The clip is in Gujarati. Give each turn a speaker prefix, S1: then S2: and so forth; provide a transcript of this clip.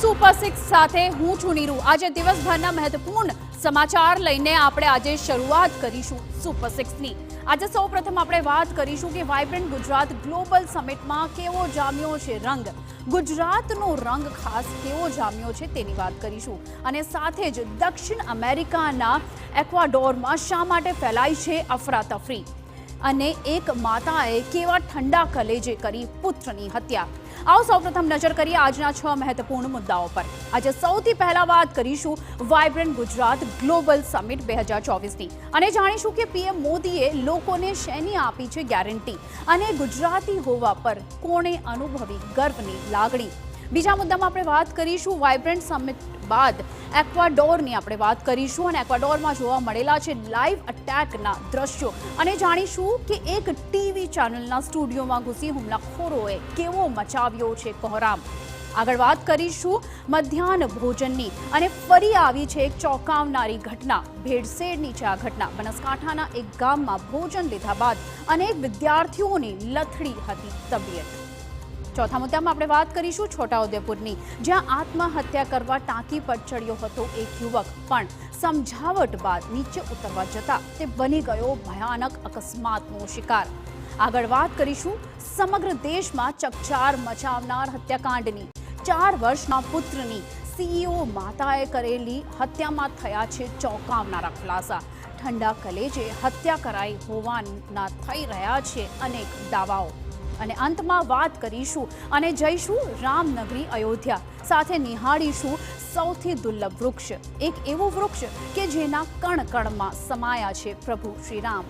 S1: સુપર 6 સાથે હું છું નીરુ। આજે દિવસભરના મહત્વપૂર્ણ સમાચાર લઈને આપણે આજે શરૂઆત કરીશું સુપર 6 ની। આજે સૌપ્રથમ આપણે વાત કરીશું કે વાઇબ્રન્ટ ગુજરાત ગ્લોબલ સમિટમાં કેવો જામ્યો છે રંગ। ગુજરાતનો રંગ ખાસ કેવો જામ્યો છે તેની વાત કરીશું અને સાથે જ દક્ષિણ અમેરિકાના એક્વાડોરમાં શા માટે ફેલાઈ છે અફરાતફરી અને એક માતાએ કેવા ઠંડા કલેજે કરી પુત્રની હત્યા। आओ સૌપ્રથમ નજર કરીએ આજના 6 મહત્વપૂર્ણ મુદ્દાઓ પર। આજે સૌથી પહેલા વાત કરીશું વાઇબ્રન્ટ ગુજરાત ગ્લોબલ સમિટ 2024ની અને જાણીશું કે પીએમ મોદીએ લોકોને શેની આપી છે ગેરંટી અને ગુજરાતી હોવા પર કોણે અનુભવી ગર્વની લાગણી। બીજા મુદ્દામાં આપણે વાત કરીશું વાઇબ્રન્ટ સમિટ બાદ એક્વાડોરની આપણે વાત કરીશું અને એક્વાડોરમાં જોવા મળેલા છે લાઈવ અટેકના દ્રશ્યો અને જાણીશું કે એક ટીવી ચેનલના સ્ટુડિયોમાં ઘૂસી હુમલાખોરોએ કેવો મચાવ્યો છે કોહરામ। આગળ વાત કરીશું મધ્યાહન ભોજનની અને ફરી આવી છે એક ચોંકાવનારી ઘટના। ભેળસેળની છે આ ઘટના। બનાસકાંઠાના એક ગામમાં ભોજન લીધા બાદ અનેક વિદ્યાર્થીઓની લથડી હતી તબિયત। ચોથા મુદ્દામાં આપણે વાત કરીશું છોટાઉદેપુરની, જ્યાં આત્મહત્યા કરવા ટાંકી પર ચડ્યો હતો એક યુવક, પણ સમજાવટ બાદ નીચે ઉતરવા જતા તે બની ગયો ભયાનક અકસ્માતનો શિકાર। આગળ વાત કરીશું સમગ્ર દેશમાં ચકચાર મચાવનાર હત્યાકાંડની। 4 વર્ષના પુત્રની સીઈઓ માતાએ કરેલી હત્યામાં થયા છે ચોંકાવનારા ખુલાસા। ઠંડા કલેજે હત્યા કરાઈ હોવાના થઈ રહ્યા છે અનેક દાવાઓ। અને અંતમાં વાત કરીશું અને જઈશું રામનગરી અયોધ્યા, સાથે નિહાળીશું સૌથી દુર્લભ વૃક્ષ, એક એવું વૃક્ષ કે જેના કણ કણમાં સમાયા છે પ્રભુ શ્રીરામ।